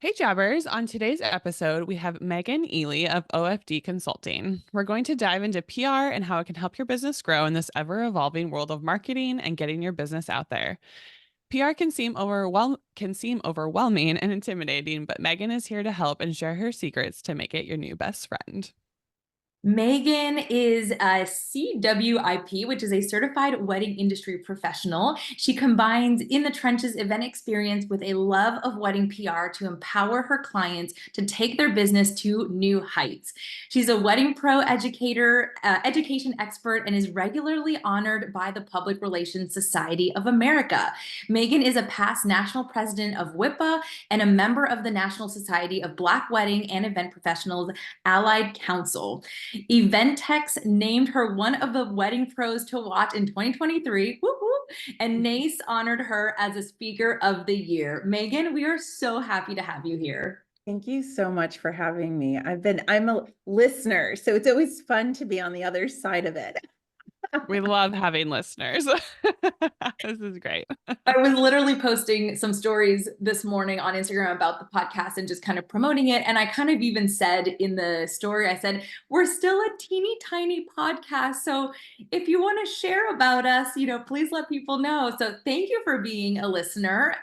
Hey Jabbers, on today's episode, we have Megan Ely of OFD Consulting. We're going to dive into PR and how it can help your business grow in this ever-evolving world of marketing and getting your business out there. PR can seem overwhelming and intimidating, but Megan is here to help and share her secrets to make it your new best friend. Megan is a CWIP, which is a certified wedding industry professional. She combines in the trenches event experience with a love of wedding PR to empower her clients to take their business to new heights. She's a wedding pro educator, education expert, and is regularly honored by the Public Relations Society of America. Megan is a past national president of WIPA and a member of the National Society of Black Wedding and Event Professionals Allied Council. Eventex named her one of the wedding pros to watch in 2023, whoop, whoop, and NACE honored her as a speaker of the year. Megan, we are so happy to have you here. Thank you so much for having me. I'm a listener, so it's always fun to be on the other side of it. We love having listeners. This is great. I was literally posting some stories this morning on Instagram about the podcast and just kind of promoting it. And I kind of even said in the story, I said, we're still a teeny tiny podcast. So if you want to share about us, please let people know. So thank you for being a listener.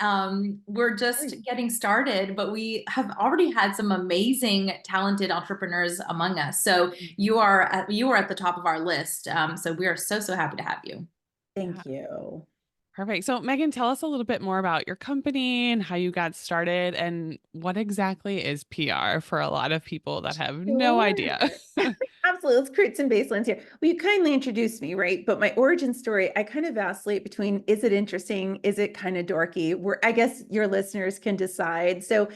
We're just getting started, but we have already had some amazing, talented entrepreneurs among us. So you are at the top of our list. So we are so happy to have you. Thank you. Perfect. So, Megan, tell us a little bit more about your company and how you got started and what exactly is PR for a lot of people that have no idea. Absolutely. Let's create some baselines here. Well, you kindly introduced me, right? But my origin story, I kind of vacillate between, is it interesting? Is it kind of dorky? I guess your listeners can decide. So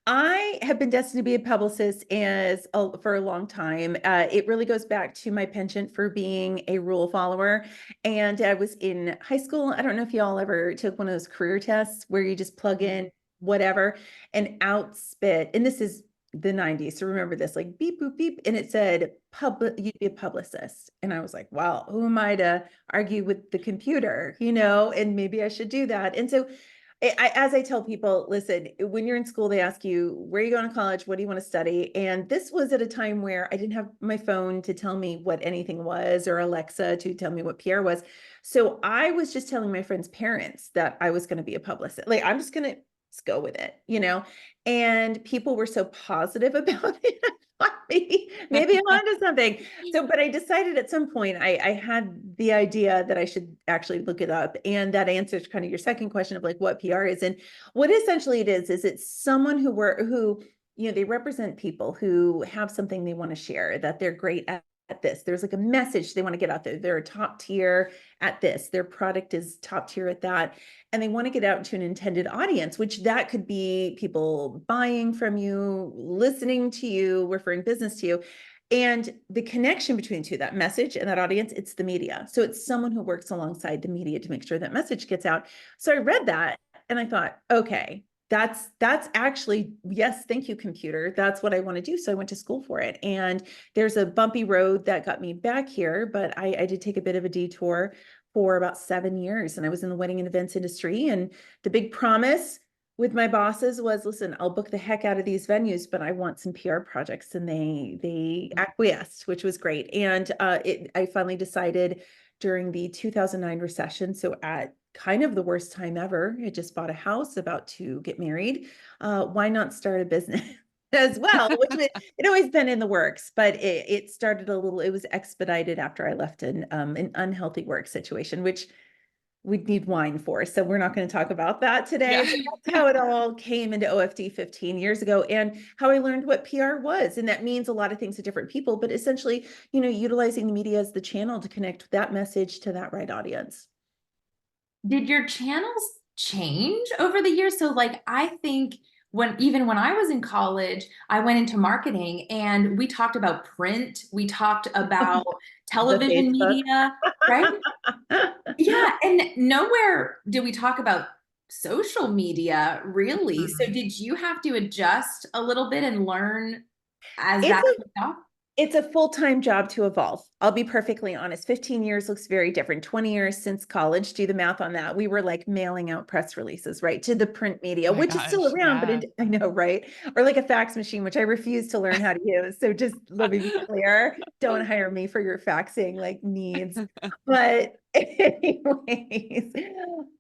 I have been destined to be a publicist for a long time. It really goes back to my penchant for being a rule follower. And I was in high school. I don't know if you all ever took one of those career tests where you just plug in whatever and outspit. And this is the 90s. So remember this, like beep, boop, beep. And it said, you'd be a publicist. And I was like, well, who am I to argue with the computer, and maybe I should do that. And so as I tell people, listen, when you're in school, they ask you, where are you going to college? What do you want to study? And this was at a time where I didn't have my phone to tell me what anything was or Alexa to tell me what PR was. So I was just telling my friends' parents that I was going to be a publicist. Like, I'm just going to go with it, and people were so positive about it. Maybe I'm onto something. So, but I decided at some point I had the idea that I should actually look it up. And that answers kind of your second question of like what PR is. And what essentially it is it's someone who, they represent people who have something they want to share, that they're great at this. There's like a message they want to get out there. They're a top tier at this. Their product is top tier at that. And they want to get out to an intended audience, which that could be people buying from you, listening to you, referring business to you. And the connection between two, that message and that audience, it's the media. So it's someone who works alongside the media to make sure that message gets out. So I read that and I thought, okay, that's actually, yes, thank you, computer. That's what I want to do. So I went to school for it. And there's a bumpy road that got me back here, but I did take a bit of a detour for about 7 years. And I was in the wedding and events industry. And the big promise with my bosses was, listen, I'll book the heck out of these venues, but I want some PR projects. And they acquiesced, which was great. And I finally decided during the 2009 recession, so at kind of the worst time ever, I just bought a house, about to get married. Why not start a business as well, which it always been in the works, but it started it was expedited after I left an unhealthy work situation, which we'd need wine for. So we're not going to talk about that today. Yeah. That's how it all came into OFD 15 years ago and how I learned what PR was. And that means a lot of things to different people, but essentially, utilizing the media as the channel to connect that message to that right audience. Did your channels change over the years? So like, I think even when I was in college, I went into marketing and we talked about print, we talked about television media, right? Yeah. And nowhere did we talk about social media really. So did you have to adjust a little bit and learn as that came up? It's a full-time job to evolve. I'll be perfectly honest. 15 years looks very different. 20 years since college, do the math on that. We were like mailing out press releases, right, to the print Oh media, my which is still gosh. around, but Yeah. I know, right? Or like a fax machine, which I refuse to learn how to use. So just let me be clear, don't hire me for your faxing like needs. But anyways,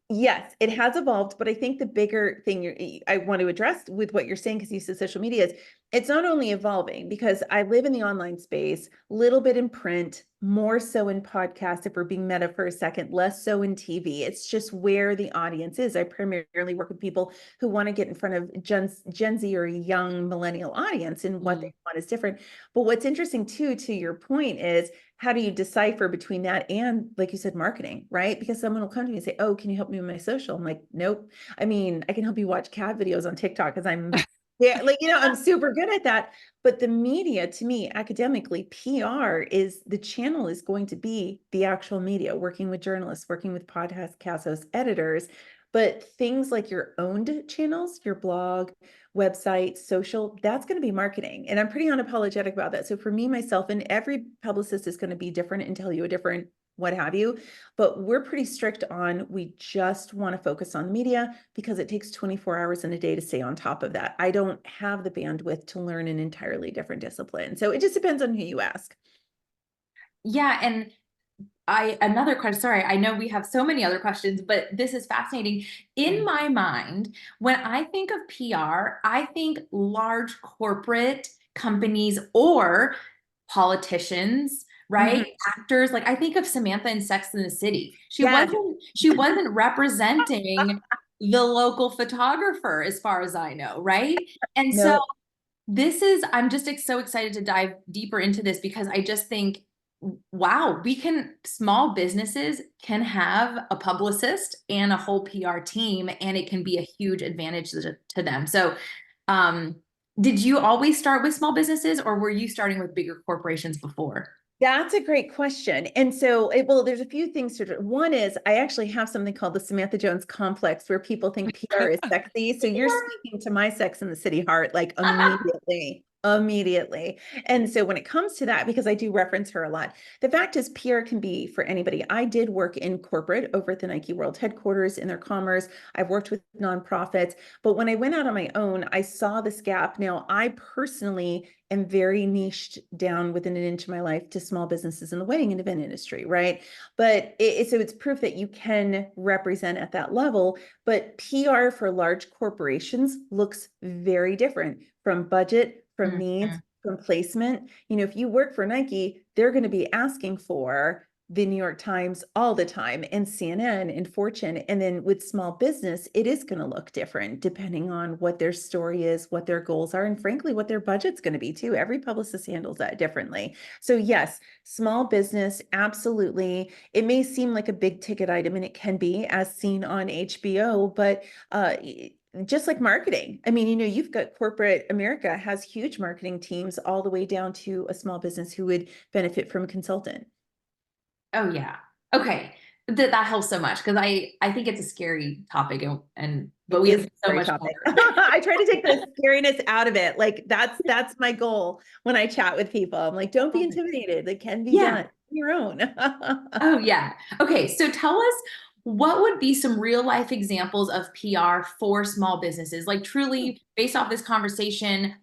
yes, it has evolved, but I think the bigger thing I want to address with what you're saying, because you said social media, is it's not only evolving because I live in the online space, little bit in print, more so in podcast, if we're being meta for a second, less so in TV. It's just where the audience is. I primarily work with people who want to get in front of Gen Z or a young millennial audience, and what they Mm, want is different. But what's interesting too, to your point, is how do you decipher between that and, like you said, marketing, right? Because someone will come to me and say, oh, can you help me with my social? I'm like, nope. I mean, I can help you watch cat videos on TikTok because I'm yeah, like, I'm super good at that. But the media, to me, academically, PR is the channel is going to be the actual media, working with journalists, working with podcast hosts, editors. But things like your owned channels, your blog, website, social, that's going to be marketing. And I'm pretty unapologetic about that. So for me, myself, and every publicist is going to be different and tell you a different what have you. But we're pretty strict on, we just want to focus on the media because it takes 24 hours in a day to stay on top of that. I don't have the bandwidth to learn an entirely different discipline. So it just depends on who you ask. Yeah, and another question, sorry, I know we have so many other questions, but this is fascinating. In my mind, when I think of PR, I think large corporate companies or politicians, Mhm. right? Actors. Like I think of Samantha in Sex and the City. Yes. She wasn't representing the local photographer as far as I know, right? And so No, I'm just so excited to dive deeper into this because I just think, wow, small businesses can have a publicist and a whole PR team, and it can be a huge advantage to them. So, um, did you always start with small businesses or were you starting with bigger corporations before? that's a great question. And so, well, there's a few things to do. One is I actually have something called the Samantha Jones complex where people think PR is sexy. So you're speaking to my Sex in the City heart, like immediately, immediately. And so when it comes to that, because I do reference her a lot, the fact is PR can be for anybody. I did work in corporate over at the Nike World headquarters in their commerce. I've worked with nonprofits, but when I went out on my own, I saw this gap. Now, I personally am very niched down within an inch of my life to small businesses in the wedding and event industry, right? But so it's proof that you can represent at that level. But PR for large corporations looks very different from budget, from needs, Mhm. from placement. If you work for Nike, they're going to be asking for the New York Times all the time, and CNN and Fortune. And then with small business, it is going to look different depending on what their story is, what their goals are, and frankly, what their budget's going to be too. Every publicist handles that differently. So yes, small business, absolutely. It may seem like a big ticket item, and it can be, as seen on HBO, but just like marketing. I mean, you've got corporate America has huge marketing teams all the way down to a small business who would benefit from a consultant. Oh yeah. Okay. That helps so much because I think it's a scary topic but It we have is a so scary much topic. more. I try to take the scariness out of it. Like that's my goal when I chat with people. I'm like, don't be intimidated. It can be Yeah. done on your own. Oh, yeah. Okay. So tell us what would be some real life examples of PR for small businesses? Like, truly, based off this conversation,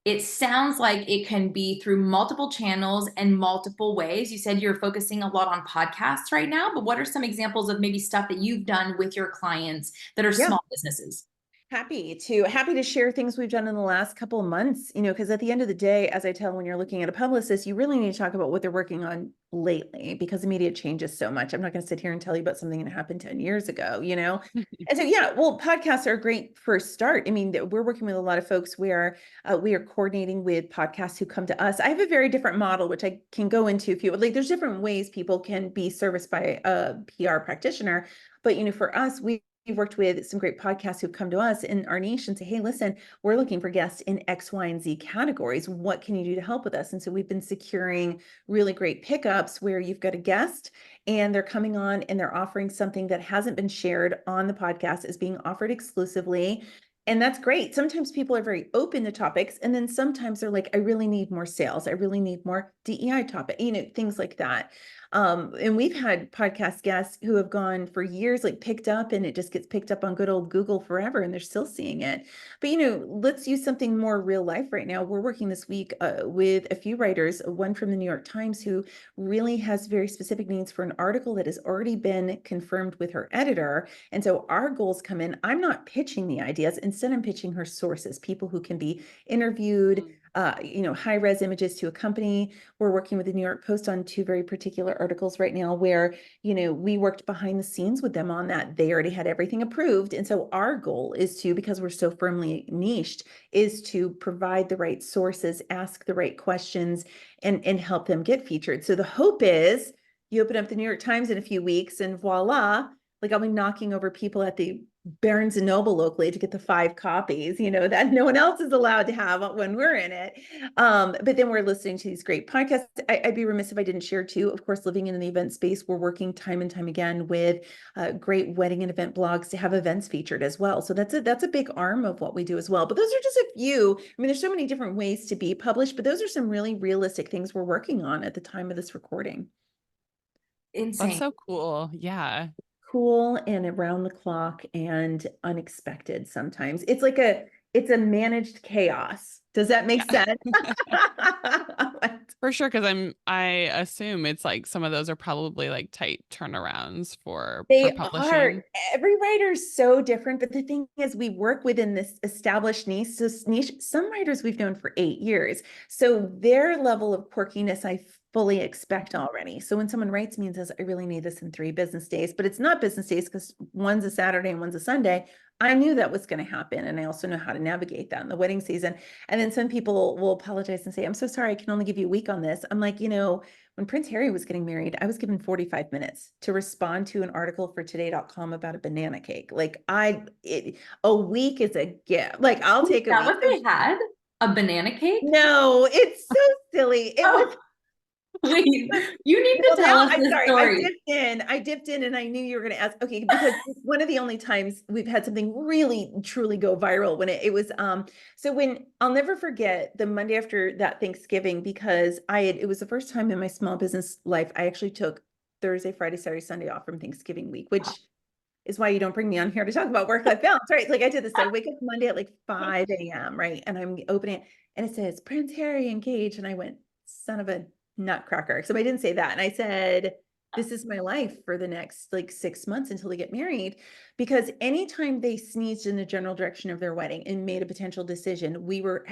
it sounds like it can be through multiple channels and multiple ways. You said you're focusing a lot on podcasts right now, but what are some examples of maybe stuff that you've done with your clients that are Yeah. small businesses? Happy to share things we've done in the last couple of months, because at the end of the day, as I tell when you're looking at a publicist, you really need to talk about what they're working on lately because the media changes so much. I'm not going to sit here and tell you about something that happened 10 years ago. And so, yeah, well, podcasts are a great first start. I mean, we're working with a lot of folks where we are coordinating with podcasts who come to us. I have a very different model, which I can go into if you would like. There's different ways people can be serviced by a PR practitioner. But, for us, we've worked with some great podcasts who've come to us in our niche and say, hey, listen, we're looking for guests in X, Y, and Z categories. What can you do to help with us? And so we've been securing really great pickups where you've got a guest and they're coming on and they're offering something that hasn't been shared on the podcast, is being offered exclusively. And that's great. Sometimes people are very open to topics, and then sometimes they're like, I really need more sales. I really need more DEI topic, things like that. And we've had podcast guests who have gone for years, like picked up, and it just gets picked up on good old Google forever, and they're still seeing it. But let's use something more real life right now. We're working this week with a few writers, one from the New York Times who really has very specific needs for an article that has already been confirmed with her editor. And so our goals come in. I'm not pitching the ideas. Instead, I'm pitching her sources, people who can be interviewed, high res images to accompany. We're working with the New York Post on two very particular articles right now where, we worked behind the scenes with them on that. They already had everything approved. And so our goal is to, because we're so firmly niched, is to provide the right sources, ask the right questions, and help them get featured. So the hope is you open up the New York Times in a few weeks and voila, like I'll be knocking over people at the Barnes and Noble locally to get the 5 copies, that no one else is allowed to have when we're in it. But then we're listening to these great podcasts. I'd be remiss if I didn't share too, of course, living in the event space, we're working time and time again with great wedding and event blogs to have events featured as well. So that's a big arm of what we do as well. But those are just a few. I mean, there's so many different ways to be published, but those are some really realistic things we're working on at the time of this recording. That's Insane. so cool. Yeah. Cool and around the clock and unexpected sometimes. It's a managed chaos. Does that make Yeah. sense? For sure, because I assume it's like some of those are probably like tight turnarounds for They are. publishing. Every writer is so different, but the thing is, we work within this established niche. So some writers we've known for 8 years, so their level of quirkiness I fully expect already. So when someone writes me and says, "I really need this in 3 business days," but it's not business days because one's a Saturday and one's a Sunday. I knew that was going to happen, and I also know how to navigate that in the wedding season. And then some people will apologize and say, "I'm so sorry, I can only give you a week on this." I'm like, when Prince Harry was getting married, I was given 45 minutes to respond to an article for today.com about a banana cake. Like a week is a gift. Like I'll take a That week. what they had? A banana cake? No, it's so silly. It Oh, was wait, you need to well, tell now us I'm this sorry. story. I dipped in and I knew you were going to ask. Okay, because it's one of the only times we've had something really truly go viral when it was so when I'll never forget the Monday after that Thanksgiving, because it was the first time in my small business life I actually took Thursday, Friday, Saturday, Sunday off from Thanksgiving week, which is why you don't bring me on here to talk about work-life balance, right? Like I did this. I wake up Monday at like 5 a.m., right? And I'm opening it and it says Prince Harry engaged. And I went, son of a nutcracker. So I didn't say that. And I said, this is my life for the next like 6 months until they get married. Because anytime they sneezed in the general direction of their wedding and made a potential decision, we were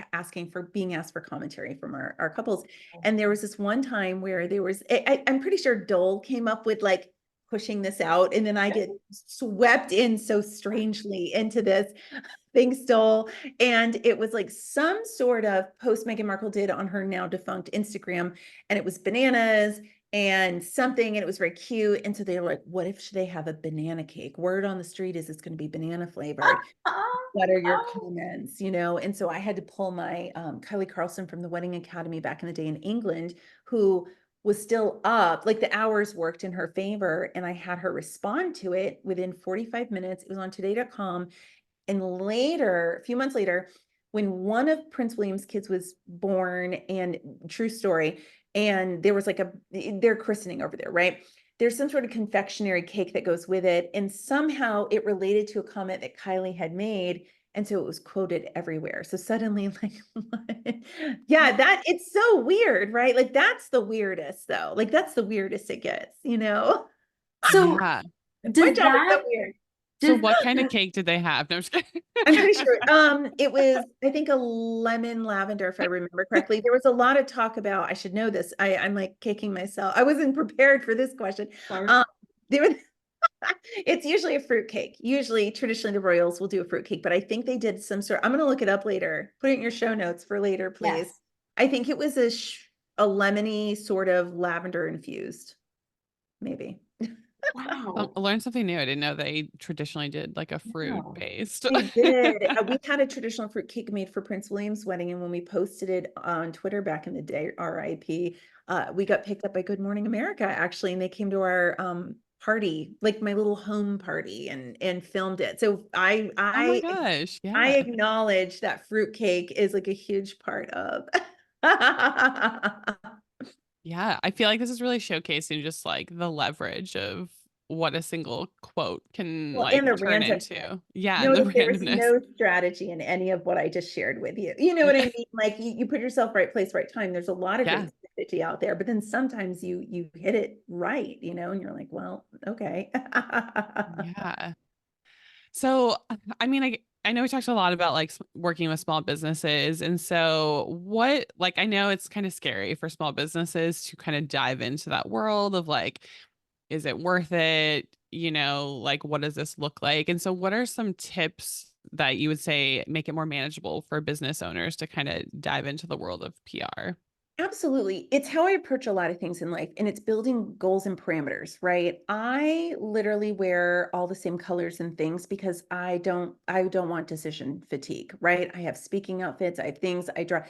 being asked for commentary from our couples. And there was this one time where I'm pretty sure Dole came up with like pushing this out, and then I get swept in so strangely into this thing still. And it was like some sort of post Meghan Markle did on her now defunct Instagram, and it was bananas and something, and it was very cute. And so they were like, what if they have a banana cake? Word on the street is it's going to be banana flavored. What are your comments? And so I had to pull my Kylie Carlson from the Wedding Academy back in the day in England, who was still up, like the hours worked in her favor. And I had her respond to it within 45 minutes. It was on today.com. And later, a few months later, when one of Prince William's kids was born, and true story, and there was like their christening over there, right? There's some sort of confectionery cake that goes with it. And somehow it related to a comment that Kylie had made. And so it was quoted everywhere. So suddenly, like, yeah, it's so weird, right? Like, that's the weirdest, though. Like, that's the weirdest it gets, So Yeah. My does job is so that weird. So does what kind of cake did they have? No, I'm just kidding. I'm pretty sure. It was, I think, a lemon lavender, if I remember correctly. There was a lot of talk about, I should know this. I'm like kicking myself. I wasn't prepared for this question. Sorry. There was, it's usually a fruit cake. Usually, traditionally, the royals will do a fruit cake, but I think they did some sort. I'm going to look it up later. Put it in your show notes for later, please. Yes. I think it was a lemony sort of lavender infused, maybe. Wow. Learn something new. I didn't know they traditionally did like a fruit Wow. based. They did. We had a traditional fruit cake made for Prince William's wedding, and when we posted it on Twitter back in the day, RIP, we got picked up by Good Morning America, actually, and they came to our party, like my little home party, and filmed it. So Oh my gosh. I Yeah. acknowledge that fruitcake is like a huge part of. Yeah. I feel like this is really showcasing just like the leverage of what a single quote can Well, and the like turn randomness. into. Yeah. And the Notice there was randomness. no strategy in any of what I just shared with you. You know what I mean? Like you put yourself right place, right time. There's a lot of Yeah. great strategy out there, but then sometimes you hit it right, and you're like, well, okay. Yeah. So, I mean, I know we talked a lot about like working with small businesses. And so, what, like, I know it's kind of scary for small businesses to kind of dive into that world of like, is it worth it? Like, what does this look like? And so, what are some tips that you would say make it more manageable for business owners to kind of dive into the world of PR? Absolutely. It's how I approach a lot of things in life, and it's building goals and parameters, right? I literally wear all the same colors and things because I don't want decision fatigue, right? I have speaking outfits, I have things I draw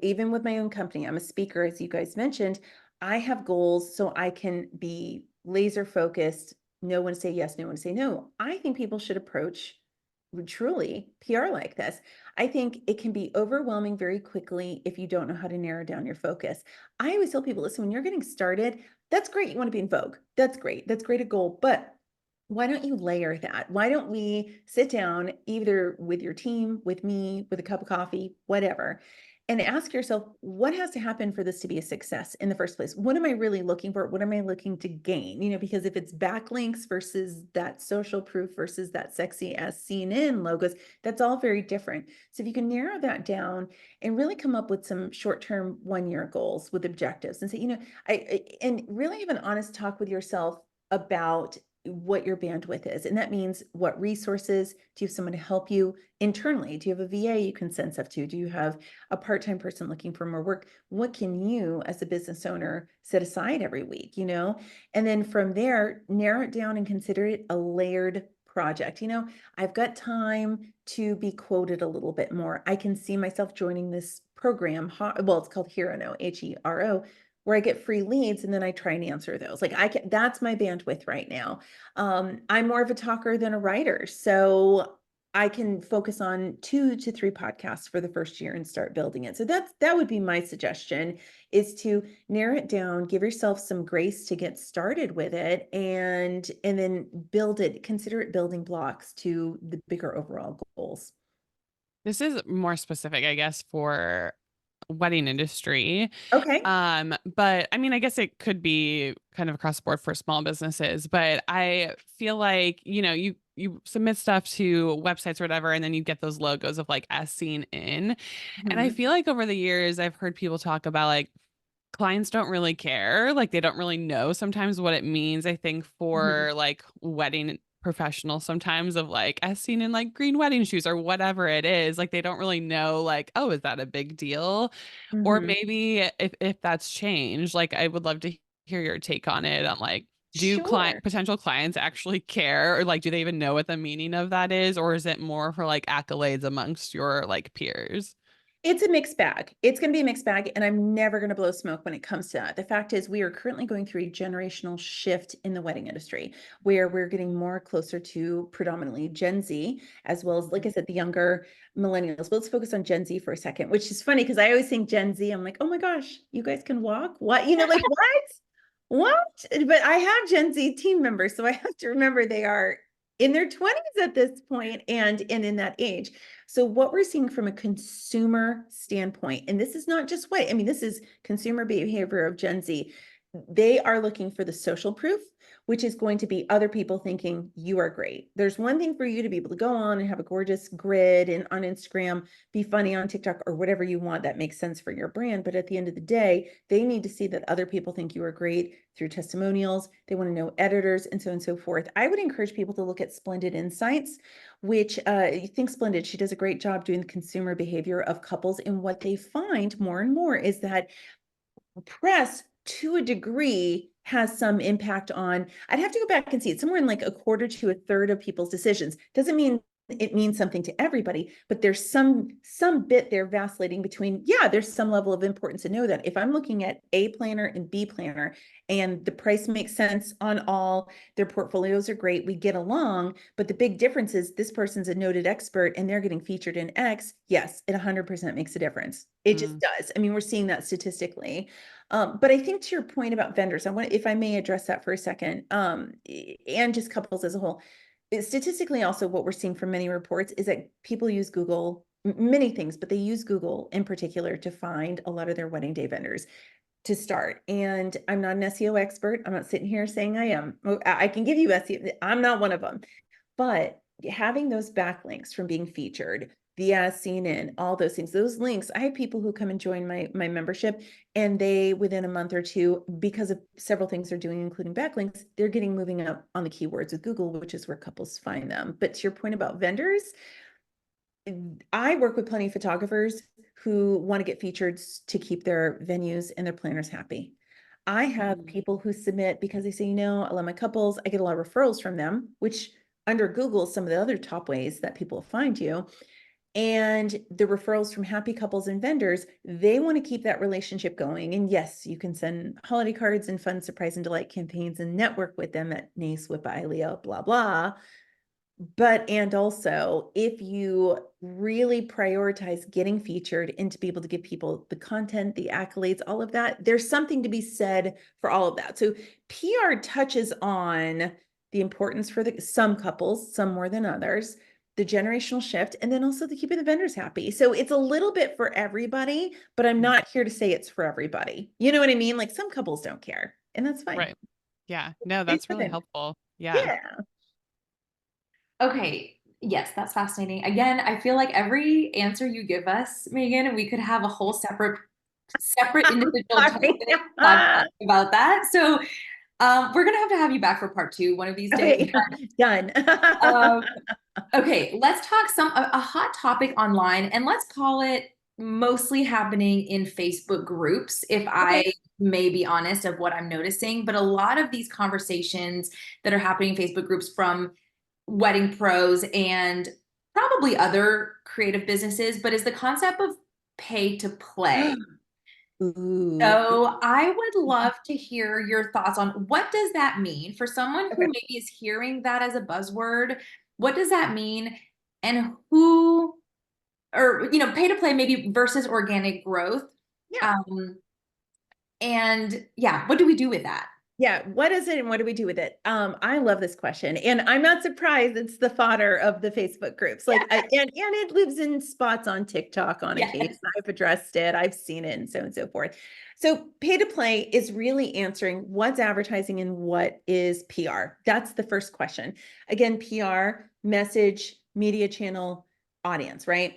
even with my own company. I'm a speaker, as you guys mentioned. I have goals so I can be laser focused, no one say yes, no one say no. I think people should approach truly PR like this. I think it can be overwhelming very quickly if you don't know how to narrow down your focus. I always tell people, listen, when you're getting started, that's great. You want to be in vogue. That's great. That's great a goal. But why don't you layer that? Why don't we sit down either with your team, with me, with a cup of coffee, whatever, and ask yourself, what has to happen for this to be a success in the first place? What am I really looking for? What am I looking to gain? Because if it's backlinks versus that social proof versus that sexy as seen in logos, that's all very different. So if you can narrow that down and really come up with some short-term 1-year goals with objectives and say, and really have an honest talk with yourself about what your bandwidth is. And that means what resources do you have someone to help you internally? Do you have a VA you can send stuff to? Do you have a part-time person looking for more work? What can you as a business owner set aside every week, And then from there, narrow it down and consider it a layered project. I've got time to be quoted a little bit more. I can see myself joining this program. Well, it's called Hero, HERO, where I get free leads and then I try and answer those. Like that's my bandwidth right now. I'm more of a talker than a writer. So I can focus on 2 to 3 podcasts for the first year and start building it. So that would be my suggestion, is to narrow it down, give yourself some grace to get started with it, and then build it, consider it building blocks to the bigger overall goals. This is more specific, I guess, for wedding industry. Okay. But I mean, I guess it could be kind of across the board for small businesses, but I feel like, you submit stuff to websites or whatever, and then you get those logos of like as seen in. And I Mhm. feel like over the years, I've heard people talk about like clients don't really care. Like they don't really know sometimes what it means. I think Mhm. for like wedding professionals sometimes of like as seen in like green wedding shoes or whatever it is, like they don't really know like, oh, is that a big deal? Or Mhm. maybe if that's changed, like I would love to hear your take on it. On like, do Sure. potential clients actually care, or like do they even know what the meaning of that is, or is it more for like accolades amongst your like peers? It's a mixed bag. It's going to be a mixed bag, and I'm never going to blow smoke when it comes to that. The fact is, we are currently going through a generational shift in the wedding industry where we're getting more closer to predominantly Gen Z, as well as, like I said, the younger millennials. But let's focus on Gen Z for a second, which is funny because I always think Gen Z, I'm like, oh my gosh, you guys can walk? What? Like, what? What? But I have Gen Z team members, so I have to remember they are in their 20s at this point and in that age. So what we're seeing from a consumer standpoint, and this is not just white, I mean, this is consumer behavior of Gen Z. They are looking for the social proof, which is going to be other people thinking you are great. There's one thing for you to be able to go on and have a gorgeous grid and on Instagram, be funny on TikTok or whatever you want that makes sense for your brand. But at the end of the day, they need to see that other people think you are great through testimonials. They want to know editors and so on and so forth. I would encourage people to look at Splendid Insights, which you think Splendid, she does a great job doing the consumer behavior of couples. And what they find more and more is that press to a degree has some impact on, I'd have to go back and see it, somewhere in like a quarter to a third of people's decisions. Doesn't mean it means something to everybody, but there's some bit there vacillating between, yeah, there's some level of importance to know that if I'm looking at A planner and B planner and the price makes sense on all, their portfolios are great, we get along, but the big difference is this person's a noted expert and they're getting featured in X. Yes, it 100% makes a difference. It just does. I mean, we're seeing that statistically. But I think to your point about vendors, I want, if I may address that for a second, and just couples as a whole. Statistically, also what we're seeing from many reports is that people use Google, many things, but they use Google in particular to find a lot of their wedding day vendors to start. And I'm not an SEO expert. I'm not sitting here saying I am. I can give you SEO. I'm not one of them. But having those backlinks from being featured, the as seen in, all those things, those links, I have people who come and join my membership, and they, within a month or two, because of several things they're doing, including backlinks, they're getting moving up on the keywords with Google, which is where couples find them. But to your point about vendors, I work with plenty of photographers who want to get featured to keep their venues and their planners happy. I have people who submit because they say, I love my couples. I get a lot of referrals from them, which under Google, some of the other top ways that people find you. And the referrals from happy couples and vendors, they want to keep that relationship going. And yes, you can send holiday cards and fun surprise and delight campaigns and network with them at Nace, Whip, Ilea, blah, blah. But, and also, if you really prioritize getting featured and to be able to give people the content, the accolades, all of that, there's something to be said for all of that. So PR touches on the importance for some couples, some more than others, the generational shift, and then also the keeping the vendors happy. So it's a little bit for everybody, but I'm not here to say it's for everybody. You know what I mean? Like some couples don't care, and that's fine. Right. Yeah. No, It's that's for really them. helpful. Yeah. Yeah. Okay. Yes, that's fascinating. Again, I feel like every answer you give us, Megan, we could have a whole separate individual Sorry. topic podcast about that. So we're gonna have to have you back for part two one of these days. Okay, done. Um, okay, let's talk a hot topic online, and let's call it mostly happening in Facebook groups, if I Okay. may be honest of what I'm noticing. But a lot of these conversations that are happening in Facebook groups from wedding pros and probably other creative businesses, but is the concept of pay to play. Ooh. So I would love to hear your thoughts on what does that mean for someone who Okay. maybe is hearing that as a buzzword? What does that mean? And who, or, pay to play maybe versus organic growth. Yeah. And yeah, what do we do with that? Yeah. What is it and what do we do with it? I love this question. And I'm not surprised it's the fodder of the Facebook groups. Like and it lives in spots on TikTok on Yes. occasion. I've addressed it, I've seen it, and so forth. So pay to play is really answering what's advertising and what is PR. That's the first question. Again, PR, message, media channel, audience, right?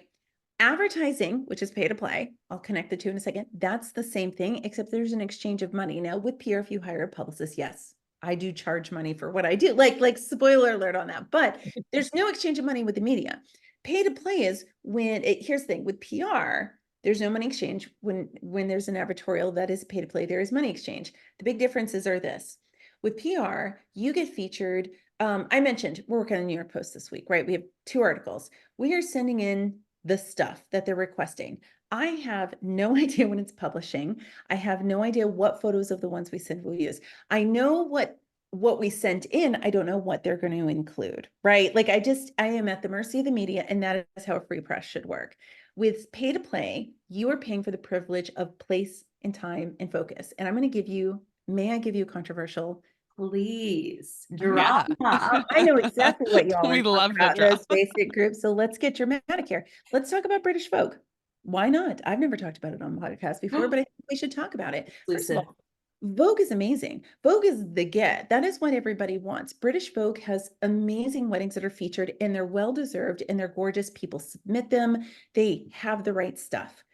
Advertising, which is pay to play, I'll connect the two in a second. That's the same thing, except there's an exchange of money. Now, with PR, if you hire a publicist, yes, I do charge money for what I do. Like spoiler alert on that, but there's no exchange of money with the media. Pay to play is when here's the thing with PR, there's no money exchange. When there's an advertorial that is pay to play, there is money exchange. The big differences are this. With PR, you get featured. I mentioned we're working on the New York Post this week, right? We have 2 articles. We are sending in the stuff that they're requesting. I have no idea when it's publishing. I have no idea what photos of the ones we send will use. I know what we sent in. I don't know what they're going to include, right? Like I am at the mercy of the media, and that is how a free press should work. With pay to play, you are paying for the privilege of place and time and focus. And I'm going to give you, may I give you a controversial? Please, Yeah. drama. I know exactly what y'all We are talking love the about in drama. those basic groups. So let's get dramatic here. Let's talk about British Vogue. Why not? I've never talked about it on the podcast before, but I think we should talk about it. First of Exclusive. all, Vogue is amazing. Vogue is the get. That is what everybody wants. British Vogue has amazing weddings that are featured, and they're well deserved and they're gorgeous. People submit them. They have the right stuff.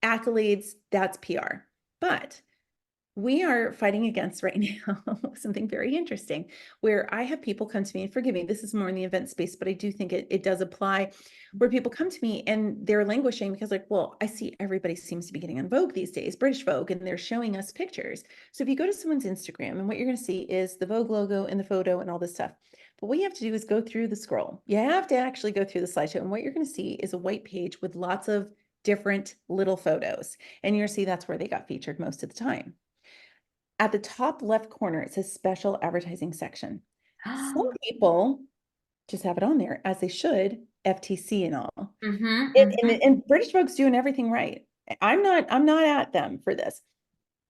Accolades, that's PR. But we are fighting against right now something very interesting where I have people come to me, and forgive me, this is more in the event space, but I do think it does apply, where people come to me and they're languishing because like, well, I see everybody seems to be getting on Vogue these days, British Vogue, and they're showing us pictures. So if you go to someone's Instagram, and what you're going to see is the Vogue logo and the photo and all this stuff. But what you have to do is go through the scroll. You have to actually go through the slideshow. And what you're going to see is a white page with lots of different little photos. And you're going to see that's where they got featured most of the time. At the top left corner, it says special advertising section. Some people just have it on there, as they should, FTC and all. And British folks doing everything right. I'm not at them for this.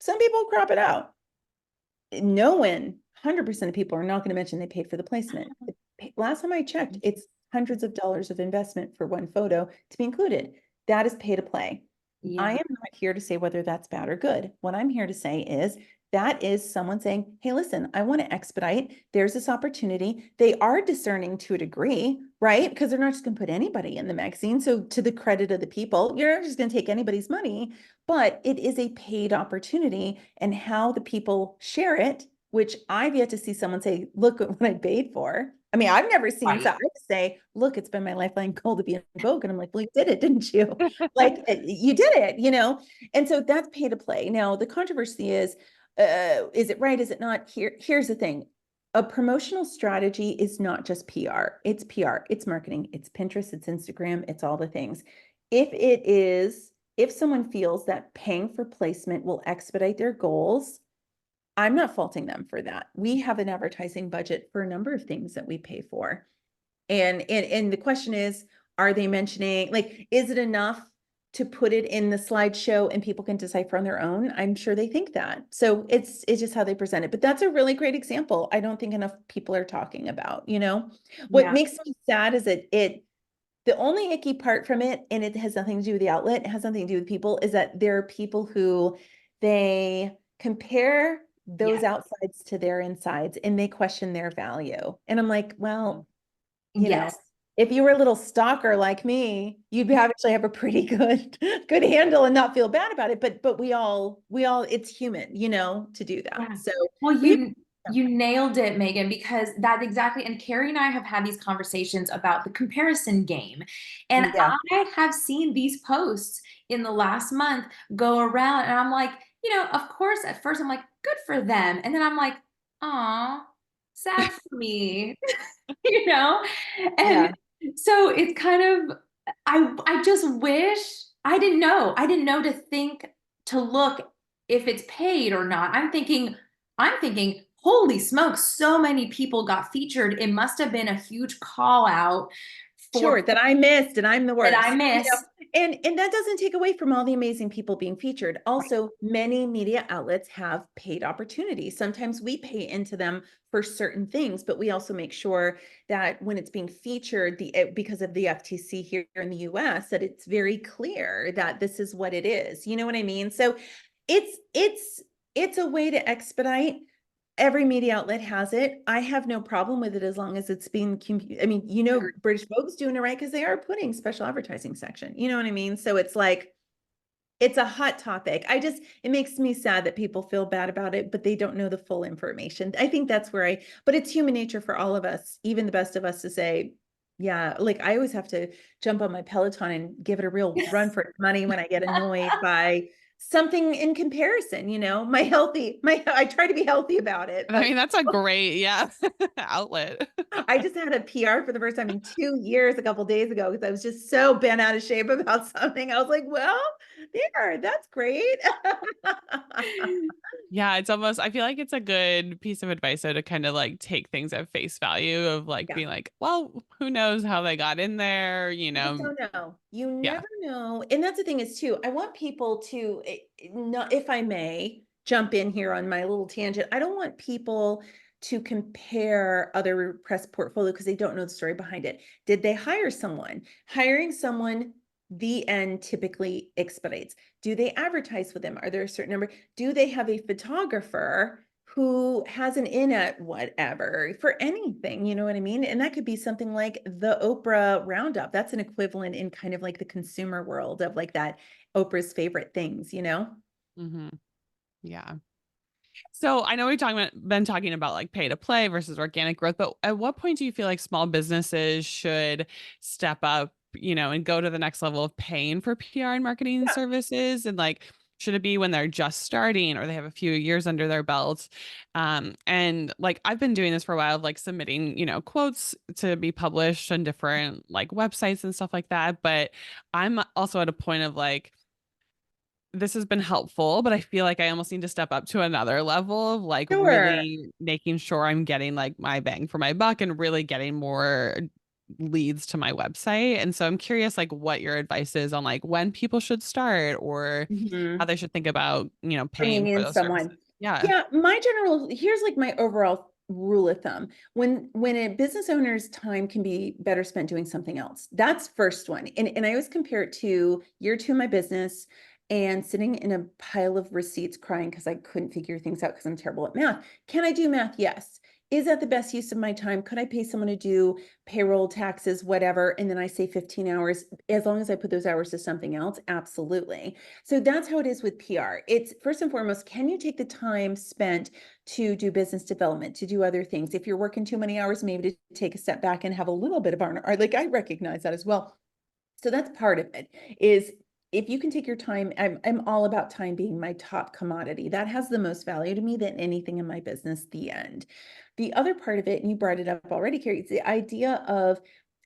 Some people crop it out. No one, 100% of people are not going to mention they paid for the placement. Last time I checked, it's hundreds of dollars of investment for one photo to be included. That is pay to play. I am not here to say whether that's bad or good. What I'm here to say is that is someone saying, hey, listen, I want to expedite. There's this opportunity. They are discerning to a degree, right? Because they're not just going to put anybody in the magazine. So to the credit of the people, you're not just going to take anybody's money, but it is a paid opportunity, and how the people share it, which I've yet to see someone say, look at what I paid for. I mean, I've never seen so I say, look, it's been my lifeline goal to be in Vogue. And I'm like, well, you did it, didn't you? Like you did it, you know? And so that's pay to play. Now, the controversy is it right? Is it not? Here's the thing. A promotional strategy is not just PR. It's PR, it's marketing, it's Pinterest, it's Instagram, it's all the things. If someone feels that paying for placement will expedite their goals, I'm not faulting them for that. We have an advertising budget for a number of things that we pay for. And the question is, are they mentioning, like, is it enough to put it in the slideshow and people can decipher on their own? I'm sure they think that. So it's just how they present it. But that's a really great example. I don't think enough people are talking about, you know. What makes me sad is that the only icky part from it, and it has nothing to do with the outlet, it has nothing to do with people, is that there are people who they compare those outsides to their insides and they question their value. And I'm like, well, you know, if you were a little stalker like me, you'd actually have a pretty good handle and not feel bad about it. But we all, it's human, you know, to do that. So well, you nailed it, Megan, because that's exactly, and Kari and I have had these conversations about the comparison game. And I have seen these posts in the last month go around, and I'm like, you know, of course, at first I'm like, good for them. And then I'm like, aw, sad for me, you know? And so it's kind of, I just wish I didn't know. I didn't know to look if it's paid or not. I'm thinking, holy smokes, so many people got featured. It must have been a huge call out for that I missed, and I'm the worst. That I missed. You know? And that doesn't take away from all the amazing people being featured. Also, many media outlets have paid opportunities. Sometimes we pay into them for certain things, but we also make sure that when it's being featured, because of the FTC here in the US, that it's very clear that this is what it is. You know what I mean? So it's a way to expedite. Every media outlet has it. I have no problem with it as long as it's being, I mean, you know, British Vogue's doing it right because they are putting special advertising section. You know what I mean? So it's like, it's a hot topic. It makes me sad that people feel bad about it, but they don't know the full information. I think that's where but it's human nature for all of us, even the best of us, to say, yeah, like I always have to jump on my Peloton and give it a real run for its money when I get annoyed by something in comparison, you know, I try to be healthy about it. I mean, that's a great, outlet. I just had a PR for the first time in 2 years a couple days ago because I was just so bent out of shape about something. I was like, well, that's great. Yeah, it's almost, I feel like it's a good piece of advice though, to kind of like take things at face value of like being like, well, who knows how they got in there, you You know? just don't know. You never know. And that's the thing is too, I want people to, not, if I may jump in here on my little tangent, I don't want people to compare other press portfolio because they don't know the story behind it. Did they hire someone? Hiring someone, the end typically expedites. Do they advertise with them? Are there a certain number? Do they have a photographer who has an in at whatever for anything, you know what I mean? And that could be something like the Oprah Roundup. That's an equivalent in kind of like the consumer world of like that Oprah's favorite things, you know? Mm-hmm. Yeah. So I know been talking about like pay to play versus organic growth, but at what point do you feel like small businesses should step up, you know, and go to the next level of paying for PR and marketing Yeah. services? And like, Should it be when they're just starting or they have a few years under their belts? And like I've been doing this for a while, like submitting, quotes to be published on different like websites and stuff like that. But I'm also at a point of like, this has been helpful, but I feel like I almost need to step up to another level of like Sure. really making sure I'm getting like my bang for my buck and really getting more leads to my website. And so I'm curious like what your advice is on like when people should start or how Mhm. they should think about, Bringing paying for in those services. someone. Yeah. Yeah, here's like my overall rule of thumb. When a business owner's time can be better spent doing something else. That's first one. And I always compare it to year two of my business and sitting in a pile of receipts crying because I couldn't figure things out because I'm terrible at math. Can I do math? Yes. Is that the best use of my time? Could I pay someone to do payroll, taxes, whatever, and then I say 15 hours as long as I put those hours to something else? Absolutely. So that's how it is with PR. It's first and foremost, can you take the time spent to do business development, to do other things? If you're working too many hours, maybe to take a step back and have a little bit of like I recognize that as well. So that's part of it is if you can take your time, I'm all about time being my top commodity. That has the most value to me than anything in my business, the end. The other part of it, and you brought it up already, Kari, it's the idea of,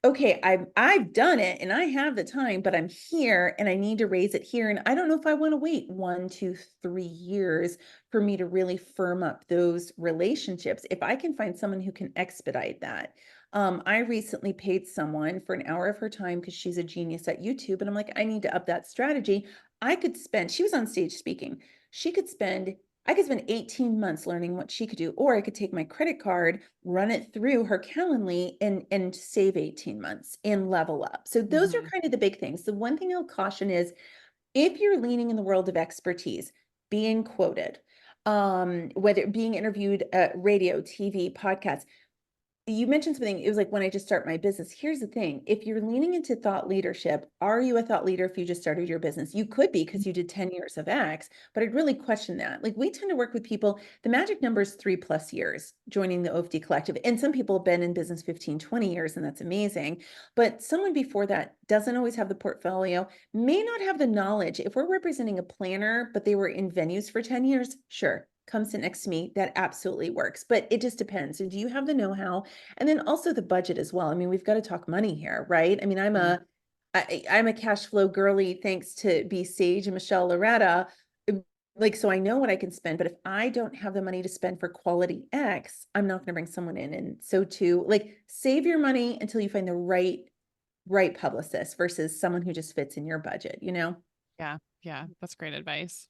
okay, I've done it and I have the time, but I'm here and I need to raise it here. And I don't know if I want to wait 1, 2, 3 years for me to really firm up those relationships. If I can find someone who can expedite that. I recently paid someone for an hour of her time because she's a genius at YouTube. And I'm like, I need to up that strategy. She was on stage speaking. She could spend, I could spend 18 months learning what she could do, or I could take my credit card, run it through her Calendly and save 18 months and level up. So those are Mhm. kind of the big things. The one thing I'll caution is if you're leaning in the world of expertise, being quoted, whether being interviewed at radio, TV, podcasts, you mentioned something, it was like when I just start my business. Here's the thing. If you're leaning into thought leadership, are you a thought leader if you just started your business? You could be because you did 10 years of X, but I'd really question that. Like we tend to work with people, the magic number is 3+ years joining the OFD collective. And some people have been in business 15, 20 years, and that's amazing. But someone before that doesn't always have the portfolio, may not have the knowledge. If we're representing a planner, but they were in venues for 10 years, sure. Come sit next to me. That absolutely works. But it just depends. So do you have the know-how? And then also the budget as well. I mean, we've got to talk money here, right? I mean, Mhm. I'm a cash flow girly thanks to be Sage and Michelle Loretta. Like, so I know what I can spend, but if I don't have the money to spend for quality X, I'm not going to bring someone in. And so too, like save your money until you find the right publicist versus someone who just fits in your budget, you know? Yeah. Yeah. That's great advice.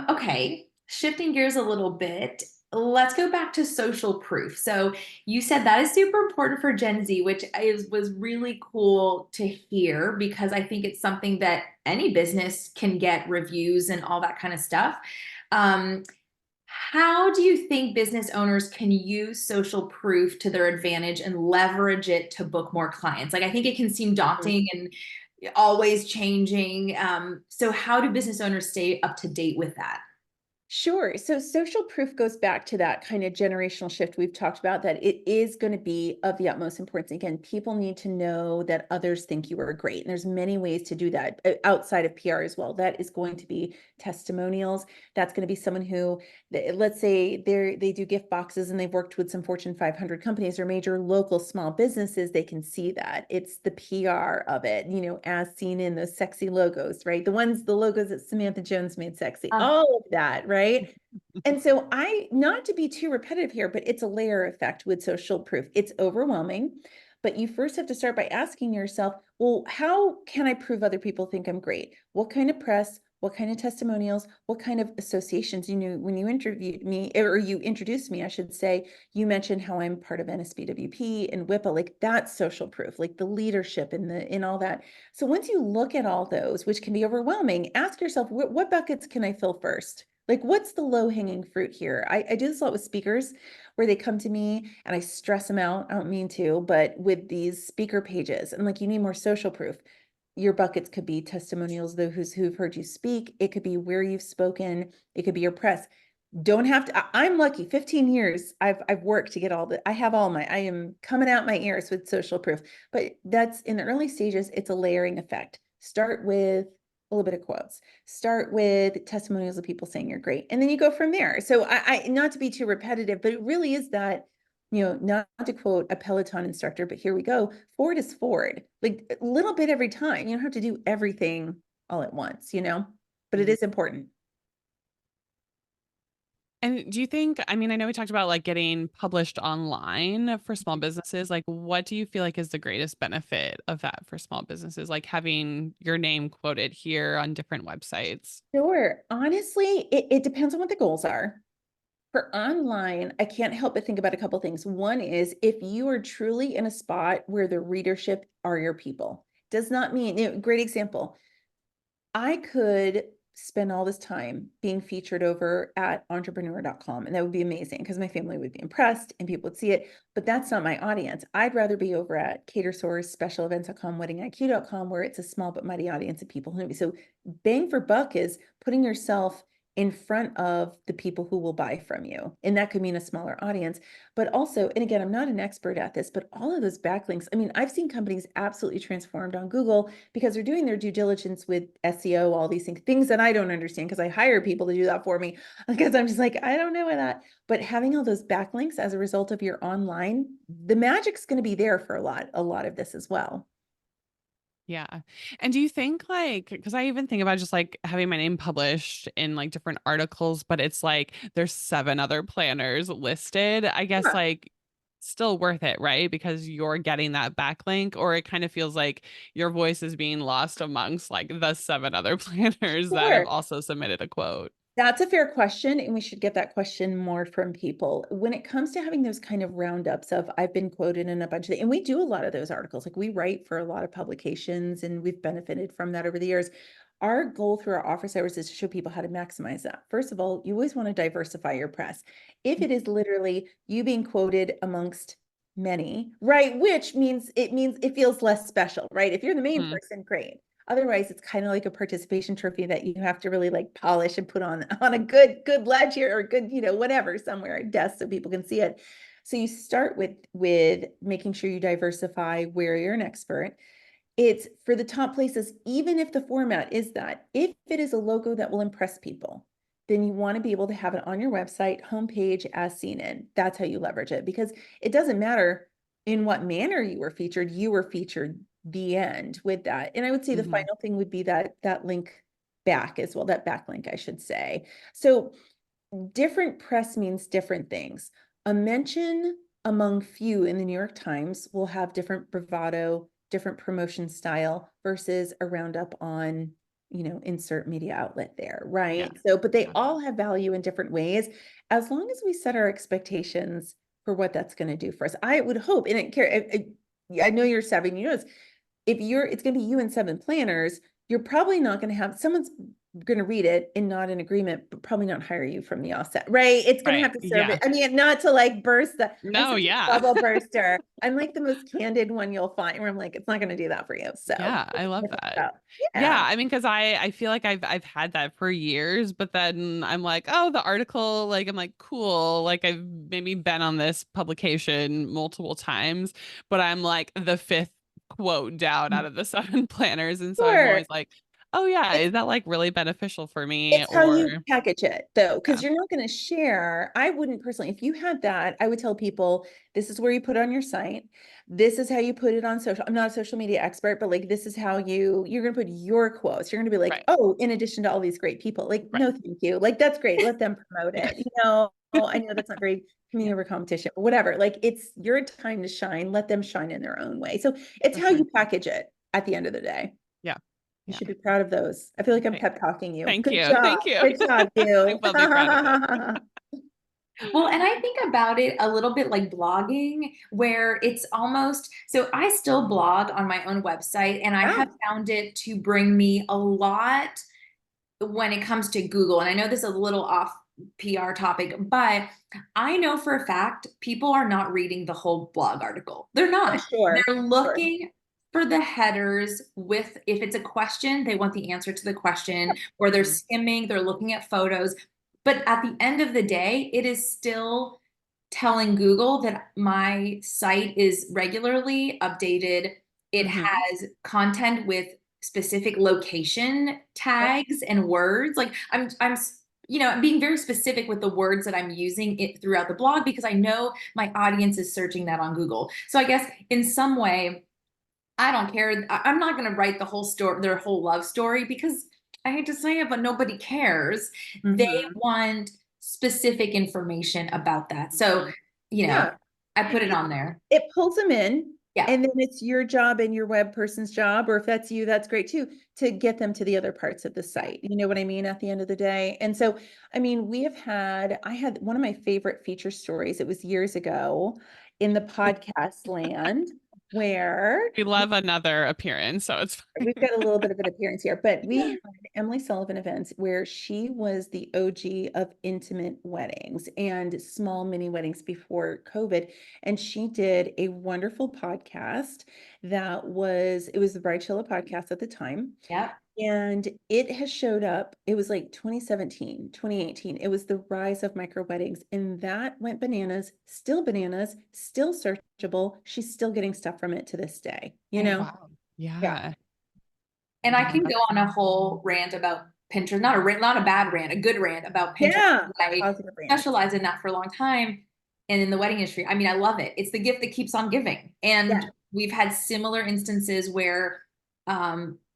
Okay, shifting gears a little bit, let's go back to social proof. So you said that is super important for Gen Z, which was really cool to hear because I think it's something that any business can get reviews and all that kind of stuff. Um, how do you think business owners can use social proof to their advantage and leverage it to book more clients? Like, I think it can seem daunting and always changing. So how do business owners stay up to date with that? Sure. So social proof goes back to that kind of generational shift we've talked about, that it is going to be of the utmost importance. Again, people need to know that others think you are great. And there's many ways to do that outside of PR as well. That is going to be testimonials. That's going to be someone who, let's say they do gift boxes and they've worked with some Fortune 500 companies or major local small businesses. They can see that. It's the PR of it, as seen in those sexy logos, right? The logos that Samantha Jones made sexy, Uh, all of that, right? And so not to be too repetitive here, but it's a layer effect with social proof. It's overwhelming, but you first have to start by asking yourself, well, how can I prove other people think I'm great? What kind of press, what kind of testimonials, what kind of associations? When you interviewed me, or you introduced me, I should say, you mentioned how I'm part of NSBWP and WIPA, like that's social proof, like the leadership and all that. So once you look at all those, which can be overwhelming, ask yourself, what buckets can I fill first? Like, what's the low hanging fruit here? I do this a lot with speakers where they come to me and I stress them out. I don't mean to, but with these speaker pages, I'm like, you need more social proof. Your buckets could be testimonials, those who've heard you speak. It could be where you've spoken. It could be your press. Don't have to. I'm lucky. 15 years I've worked to get all the. I am coming out my ears with social proof. But that's in the early stages. It's a layering effect. Start with a little bit of quotes. Start with testimonials of people saying you're great. And then you go from there. So I not to be too repetitive, but it really is that, not to quote a Peloton instructor, but here we go. Forward is forward, like a little bit every time. You don't have to do everything all at once, but it Mhm. is important. And do you think, I mean, I know we talked about like getting published online for small businesses. Like, what do you feel like is the greatest benefit of that for small businesses? Like having your name quoted here on different websites? Sure. Honestly, it depends on what the goals are. For online, I can't help but think about a couple things. One is if you are truly in a spot where the readership are your people, does not mean, great example. I could spend all this time being featured over at entrepreneur.com, and that would be amazing because my family would be impressed and people would see it. But that's not my audience. I'd rather be over at CaterSource, specialevents.com, weddingiq.com, where it's a small but mighty audience of people who. So bang for buck is putting yourself in front of the people who will buy from you. And that could mean a smaller audience. But also, and again, I'm not an expert at this, but all of those backlinks, I mean, I've seen companies absolutely transformed on Google because they're doing their due diligence with SEO, all these things that I don't understand because I hire people to do that for me because I'm just like, I don't know that. But having all those backlinks as a result of your online, the magic's going to be there for a lot of this as well. Yeah. And do you think like, because I even think about just like having my name published in like different articles, but it's like there's seven other planners listed. I guess Yeah, like still worth it, right? Because you're getting that backlink, or it kind of feels like your voice is being lost amongst like the seven other planners that have sure. also submitted a quote. That's a fair question, and we should get that question more from people. When it comes to having those kind of roundups of I've been quoted in a bunch of and we do a lot of those articles. Like we write for a lot of publications and we've benefited from that over the years. Our goal through our office hours is to show people how to maximize that. First of all, you always want to diversify your press. If it is literally you being quoted amongst many, right? Which means it feels less special, right? If you're the main Mhm. person, great. Otherwise, it's kind of like a participation trophy that you have to really like polish and put on a good ledge here or good, whatever, somewhere, a desk so people can see it. So you start with making sure you diversify where you're an expert. It's for the top places, even if the format is that, if it is a logo that will impress people, then you want to be able to have it on your website, homepage as seen in. That's how you leverage it because it doesn't matter in what manner you were featured the end with that. And I would say the Mhm. final thing would be that link back as well, that backlink, I should say. So different press means different things. A mention among few in the New York Times will have different bravado, different promotion style versus a roundup on, insert media outlet there, Yeah. right? So, but they Yeah. all have value in different ways as long as we set our expectations for what that's going to do for us. I would hope, and I know you're 7, if it's going to be you and 7 planners, you're probably not going to have someone's going to read it and not in agreement, but probably not hire you from the offset, right? It's going to Right. have to serve Yeah. it. I mean, not to like I'm No, such a yeah. bubble burster. I'm like the most candid one you'll find where I'm like, it's not going to do that for you. So, Yeah, I love that. Yeah, yeah, I mean, because I feel like I've had that for years, but then I'm like, oh, the article, like I'm like, cool, like I've maybe been on this publication multiple times, but I'm like the fifth quote down out of the seven planners, and so I'm sure. always like, oh yeah, is that like really beneficial for me? It's how Or you package it, though, because yeah, you're not going to share. I wouldn't personally, if you had that, I would tell people this is where you put it on your site. This is how you put it on social. I'm not a social media expert, but like this is how you're going to put your quotes. You're going to be like, right, oh, in addition to all these great people, like, right, no, thank you. Like, that's great. Let them promote yeah, it. I know that's not very community over competition, but whatever. Like, it's your time to shine. Let them shine in their own way. So it's for how you sure. package it at the end of the day. Yeah, You yeah. should be proud of those. I feel like I'm Thank, pep talking you. thank Good you, job. thank you. Good job, I you. will be proud of it. Well, and I think about it a little bit like blogging, where it's almost so I still blog on my own website, and I Yeah, have found it to bring me a lot when it comes to Google. And I know this is a little off PR topic, but I know for a fact people are not reading the whole blog article. They're for not. sure. They're Sure. looking for the headers with, if it's a question, they want the answer to the question, or they're Mhm. skimming, they're looking at photos. But at the end of the day, it is still telling Google that my site is regularly updated. It Mhm. has content with specific location tags and words. Like I'm being very specific with the words that I'm using it throughout the blog, because I know my audience is searching that on Google. So I guess in some way, I don't care. I'm not going to write the whole story, their whole love story, because I hate to say it, but nobody cares. They want specific information about that. So, Yeah. I put it on there. It pulls them in. Yeah. And then it's your job and your web person's job, or if that's you, that's great too, to get them to the other parts of the site. You know what I mean? At the end of the day. And so, I mean, I had one of my favorite feature stories. It was years ago in the podcast land where We love another appearance, so it's fine. we've got a little bit of an appearance here, but we had Emily Sullivan events where she was the OG of intimate weddings and small mini weddings before COVID. And she did a wonderful podcast it was the Bridezilla podcast at the time. Yeah. And it has showed up. It was like 2017, 2018. It was the rise of micro weddings, and that went bananas, still searchable. She's still getting stuff from it to this day, you know? Wow. Yeah. Yeah. And I can go on a whole rant about Pinterest, not a bad rant, a good rant about Pinterest. Yeah. I Positive rant. specialize in that for a long time. And in the wedding industry, I mean, I love it. It's the gift that keeps on giving. And Yeah. we've had similar instances where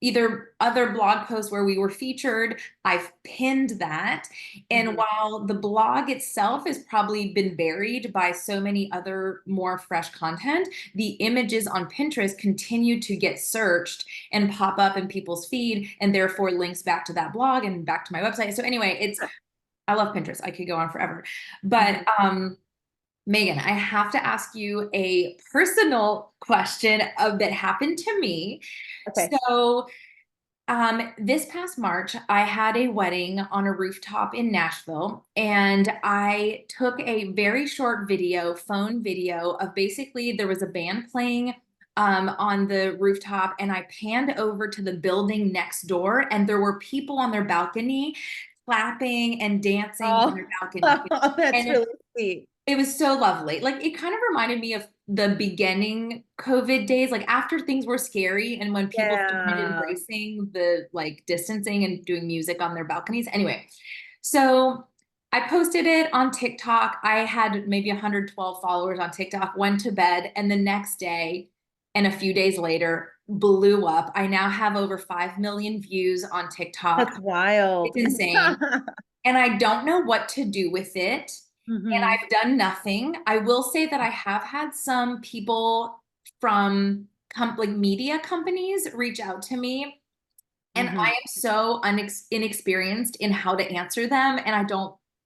either other blog posts where we were featured, I've pinned that. And while the blog itself has probably been buried by so many other more fresh content, the images on Pinterest continue to get searched and pop up in people's feed, and therefore links back to that blog and back to my website. So anyway, I love Pinterest. I could go on forever. But Megan, I have to ask you a personal question that happened to me. Okay. So this past March, I had a wedding on a rooftop in Nashville, and I took a very short phone video of basically there was a band playing on the rooftop, and I panned over to the building next door, and there were people on their balcony clapping and dancing from their balcony. That's really sweet. It was so lovely. Like, it kind of reminded me of the beginning COVID days, like after things were scary and when people started embracing the like distancing and doing music on their balconies. Anyway, so I posted it on TikTok. I had maybe 112 followers on TikTok, went to bed, and the next day and a few days later blew up. I now have over 5 million views on TikTok. That's wild. It's insane. And I don't know what to do with it. And I've done nothing. I will say that I have had some people from like media companies reach out to me, and I am so inexperienced in how to answer them. And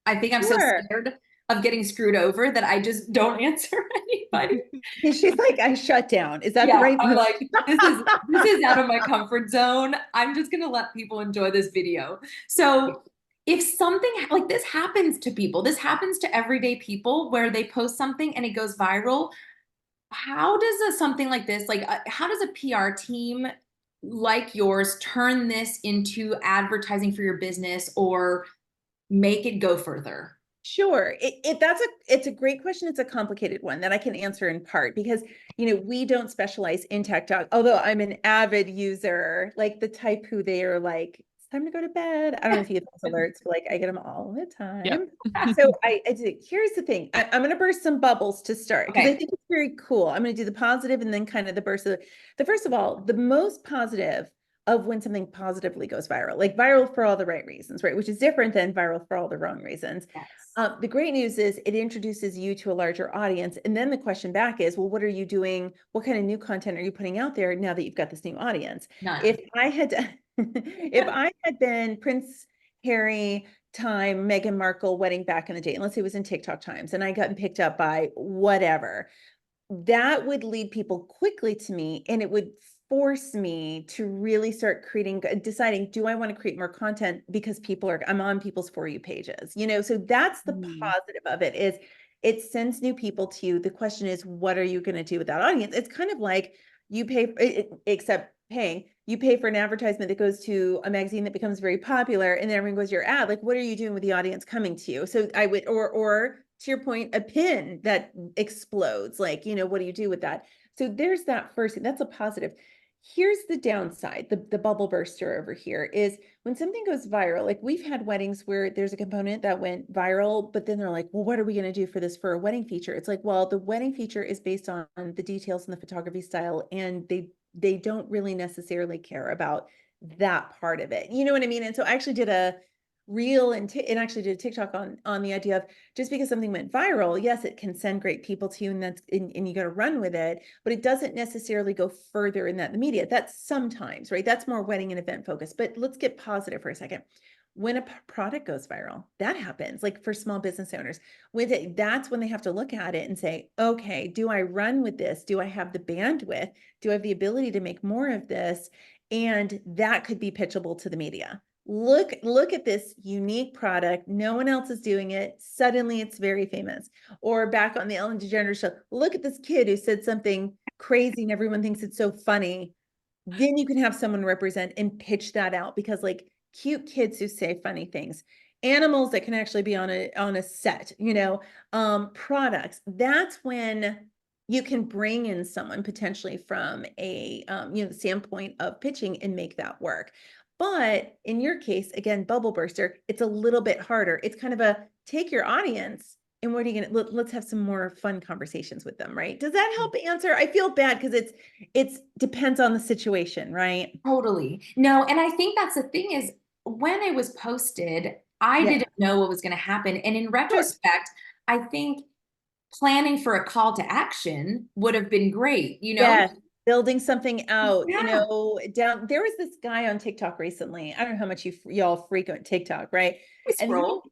I think I'm so scared of getting screwed over that I just don't answer anybody. She's like, I shut down. Is that the right? I'm like, this is out of my comfort zone. I'm just gonna let people enjoy this video. So if something like this happens to people, this happens to everyday people where they post something and it goes viral, how does something like this, like how does a PR team like yours turn this into advertising for your business or make it go further? Sure. It's a great question. It's a complicated one that I can answer in part because, we don't specialize in TikTok, although I'm an avid user, like the type who they are like, it's time to go to bed. I don't know if you get those alerts, but like I get them all the time. Yep. So I do. Here's the thing. I'm going to burst some bubbles to start because I think it's very cool. I'm going to do the positive and then kind of the burst of the first of all, the most positive of when something positively goes viral, like viral for all the right reasons, right? Which is different than viral for all the wrong reasons. Yes. The great news is it introduces you to a larger audience. And then the question back is, well, what are you doing? What kind of new content are you putting out there now that you've got this new audience? None. If I had been Prince Harry time, Meghan Markle wedding back in the day, and let's say it was in TikTok times, and I got picked up by whatever, that would lead people quickly to me, and it would force me to really start deciding, do I want to create more content because I'm on people's For You pages, so that's the positive of it is it sends new people to you. The question is, what are you going to do with that audience? It's kind of like you pay, except paying, you pay for an advertisement that goes to a magazine that becomes very popular and then everyone goes to your ad. Like, what are you doing with the audience coming to you? So I would, or to your point, a pin that explodes, like, what do you do with that? So there's that first thing. That's a positive. here's the downside, the bubble burster over here is when something goes viral, like we've had weddings where there's a component that went viral, but then they're like, well, what are we going to do for this for a wedding feature? It's like, well, the wedding feature is based on the details and the photography style, and they don't really necessarily care about that part of it. You know what I mean? And so I actually did a reel and actually did a TikTok on the idea of just because something went viral, yes, it can send great people to you and you got to run with it, but it doesn't necessarily go further in that the media. That's sometimes, right? That's more wedding and event focused. But let's get positive for a second. When a product goes viral, that happens like for small business owners with it. That's when they have to look at it and say, okay, do I run with this? Do I have the bandwidth? Do I have the ability to make more of this? And that could be pitchable to the media. Look at this unique product. No one else is doing it. Suddenly it's very famous. Or back on the Ellen DeGeneres show, look at this kid who said something crazy and everyone thinks it's so funny. Then you can have someone represent and pitch that out because like cute kids who say funny things, animals that can actually be on a set, products. That's when you can bring in someone potentially from a standpoint of pitching and make that work. But in your case, again, bubble burster, it's a little bit harder. It's kind of a take your audience and what are you gonna let's have some more fun conversations with them, right? Does that help answer? I feel bad because it's depends on the situation, right? Totally. No, and I think that's the thing is when it was posted, I Yeah, didn't know what was going to happen. And in sure. retrospect, I think planning for a call to action would have been great, you know? Yeah, building something out, Yeah. down there was this guy on TikTok recently. I don't know how much y'all frequent TikTok, right? I And scroll.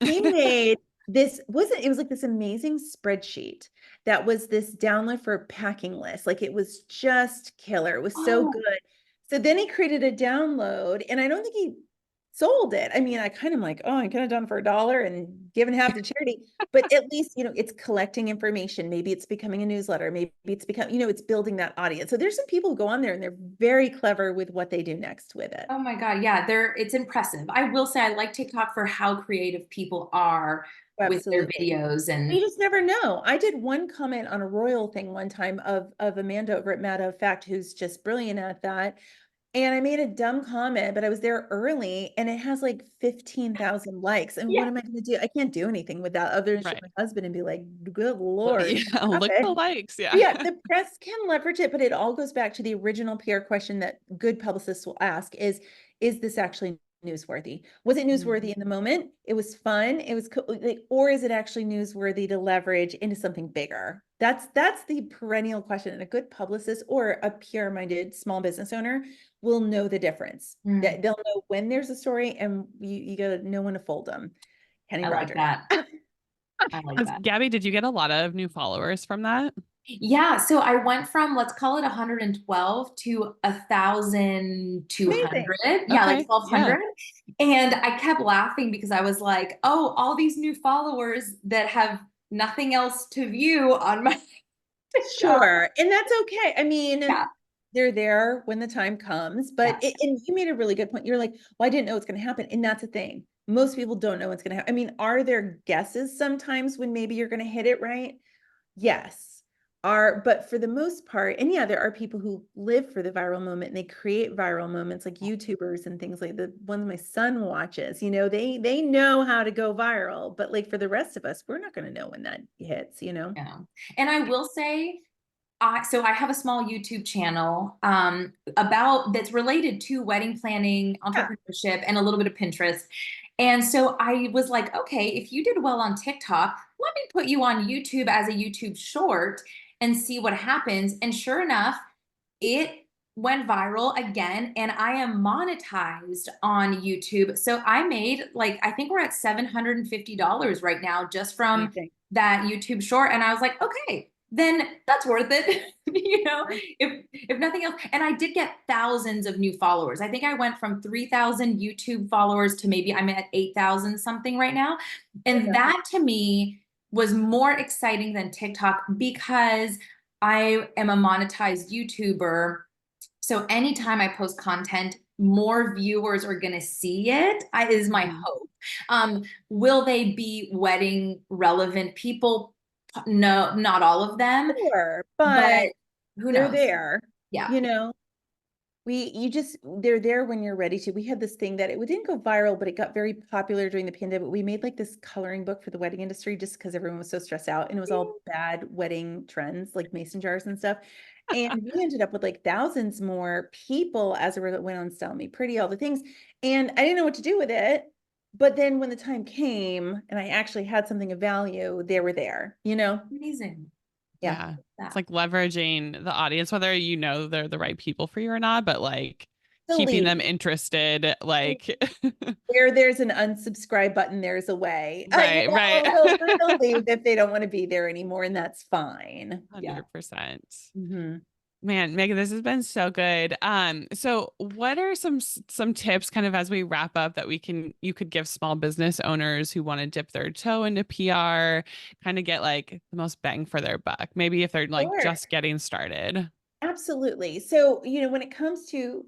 he made this wasn't it was like this amazing spreadsheet that was this download for a packing list. Like it was just killer. It was so Oh, good. So then he created a download and I don't think he sold it. I mean, I kind of like, oh, I could have done for $1 and given half to charity, but at least, it's collecting information. Maybe it's becoming a newsletter. Maybe it's become, it's building that audience. So there's some people who go on there and they're very clever with what they do next with it. oh my God. Yeah, it's impressive. I will say I like TikTok for how creative people are with their Absolutely. videos You and just never know. I did one comment on a royal thing one time of Amanda over at Matter of Fact, who's just brilliant at that. And I made a dumb comment, but I was there early and it has like 15,000 likes. And what yeah. am I going to do? I can't do anything with that other than show Right. my husband and be like, good Well, Lord, yeah, stop look at the it. likes. But Yeah. yeah, the press can leverage it, but it all goes back to the original PR question that good publicists will ask is this actually newsworthy? Was it newsworthy Mhm. in the moment? It was fun. It was like, or is it actually newsworthy to leverage into something bigger? That's the perennial question. And a good publicist or a PR-minded small business owner will know the difference. Mm, That they'll know when there's a story and you gotta know when to fold them. Kenny I like Rogers. that. I like that. Gabby, did you get a lot of new followers from that? Yeah, so I went from let's call it 112 to 1,200. Amazing. Yeah, like Okay. Yeah. 1,200. And I kept laughing because I was like, oh, all these new followers that have nothing else to view on my TikTok. Sure. And that's okay. I mean, Yeah, they're there when the time comes, yeah, and you made a really good point. You're like, well, I didn't know it's going to happen. And that's the thing. Most people don't know what's going to happen. I mean, are there guesses sometimes when maybe you're going to hit it right? Yes. But for the most part, and yeah, there are people who live for the viral moment and they create viral moments like YouTubers and things like the ones my son watches, they know how to go viral, but like for the rest of us, we're not going to know when that hits. yeah. And I will say, so I have a small YouTube channel about that's related to wedding planning, Yeah. entrepreneurship, and a little bit of Pinterest. And so I was like, okay, if you did well on TikTok, let me put you on YouTube as a YouTube short and see what happens. And sure enough, it went viral again and I am monetized on YouTube. So I made like, I think we're at $750 right now just from Amazing. that YouTube short. And I was like, okay, then that's worth it. If nothing else. And I did get thousands of new followers. I think I went from 3,000 YouTube followers to maybe I'm at 8,000 something right now. And that to me was more exciting than TikTok because I am a monetized YouTuber. So anytime I post content, more viewers are going to see it, is my Mhm. hope. Will they be wedding relevant people? No, not all of them, Sure, but but who they're knows? there, Yeah. you know? they're there when you're ready to. We had this thing that it didn't go viral, but it got very popular during the pandemic. We made like this coloring book for the wedding industry just because everyone was so stressed out, and it was all bad wedding trends like mason jars and stuff. And we ended up with like thousands more people as a result. Went on Style Me Pretty, all the things. And I didn't know what to do with it. But then when the time came and I actually had something of value, they were there, Amazing. Yeah. Yeah. It's like leveraging the audience, whether you know they're the right people for you or not, but like The keeping them lead. interested, like Where there's an unsubscribe button, there's a way. right, right. They'll leave if they don't want to be there anymore, and that's fine. Yeah. 100%. Mm-hmm. Man, Megan, this has been so good. So what are some tips kind of as we wrap up that you could give small business owners who want to dip their toe into PR, kind of get like the most bang for their buck, maybe if they're like Sure. just getting started? Absolutely. So, when it comes to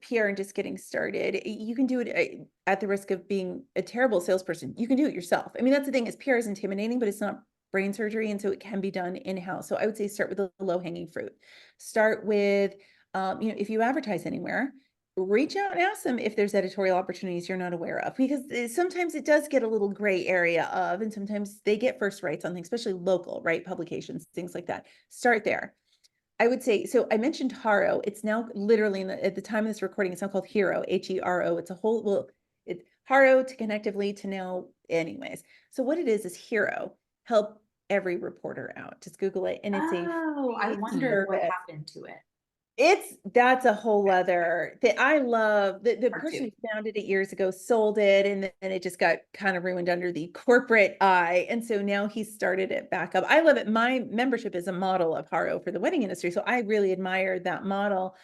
PR and just getting started, you can do it at the risk of being a terrible salesperson. You can do it yourself. I mean, that's the thing is PR is intimidating, but it's not brain surgery. And so it can be done in-house. So I would say start with the low-hanging fruit. Start with, if you advertise anywhere, reach out and ask them if there's editorial opportunities you're not aware of, because sometimes it does get a little gray area of, and sometimes they get first rights on things, especially local, right? Publications, things like that. Start there. I would say, so I mentioned Haro. It's now literally at the time of this recording, it's now called Hero, Hero. It's a whole, it's Haro to Connectively to now, anyways. So what it is Hero. Help every reporter out. Just Google it. And it's a I free wondered what service. happened to it. That's a whole other that I love. The person who founded it years ago sold it, and then it just got kind of ruined under the corporate eye. And so now he started it back up. I love it. My membership is a model of Haro for the wedding industry. So I really admire that model.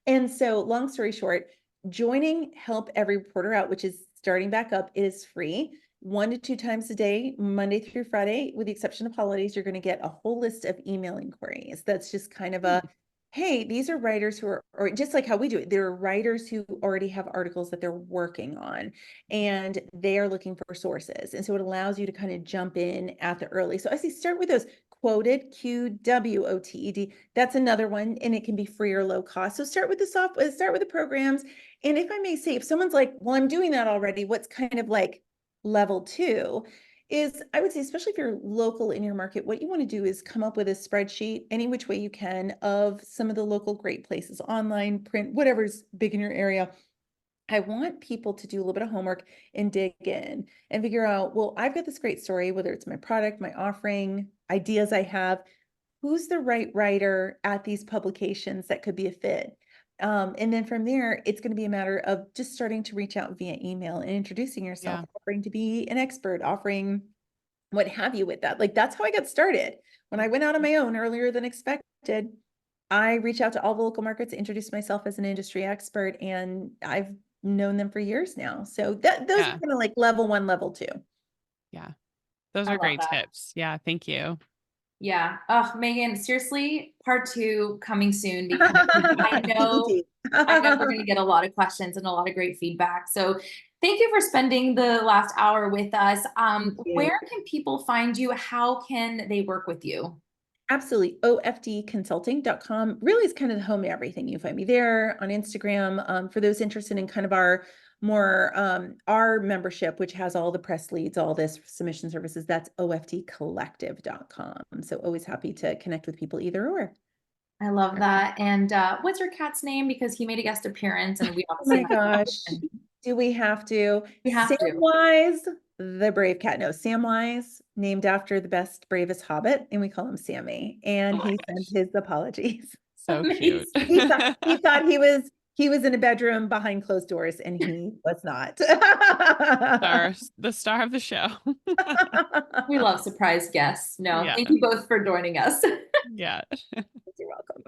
And so, long story short, joining Help Every Reporter Out, which is starting back up, is free. 1 to 2 times a day, Monday through Friday, with the exception of holidays, you're going to get a whole list of email inquiries. That's just kind of a hey, these are writers who are, or just like how we do it, there are writers who already have articles that they're working on and they are looking for sources. And so it allows you to kind of jump in at the early. So I say start with those quoted, QWOTED. That's another one, and it can be free or low cost. So start with start with the programs. And if I may say, if someone's like, well, I'm doing that already, what's kind of like level 2? Is I would say, especially if you're local in your market, what you want to do is come up with a spreadsheet any which way you can of some of the local great places, online, print, whatever's big in your area. I want people to do a little bit of homework and dig in and figure out, well, I've got this great story, whether it's my product, my offering, ideas I have, who's the right writer at these publications that could be a fit. And then from there, it's going to be a matter of just starting to reach out via email and introducing yourself, offering to be an expert, offering what have you with that. Like that's how I got started. When I went out on my own earlier than expected, I reached out to all the local markets, introduced myself as an industry expert, and I've known them for years now. So those are kind of like level 1, level 2. Yeah. Those I are love great that. tips. Yeah. Thank you. Yeah. Oh, Megan, seriously, part 2 coming soon because I know we're going to get a lot of questions and a lot of great feedback. So thank you for spending the last hour with us. Where can people find you? How can they work with you? Absolutely. ofdconsulting.com really is kind of the home of everything. You find me there on Instagram. For those interested in kind of our membership, which has all the press leads, all this submission services, that's ofdcollective.com. So always happy to connect with people either or. I love that. And what's your cat's name? Because he made a guest appearance and we Oh my gosh. Do we have to? We have to. Samwise, the brave cat. No, Samwise, named after the best, bravest hobbit, and we call him Sammy. And he sent his apologies. So cute. He thought he was in a bedroom behind closed doors, and he was not. The star of the show. We love surprise guests. No, thank you both for joining us. Yeah. You're welcome.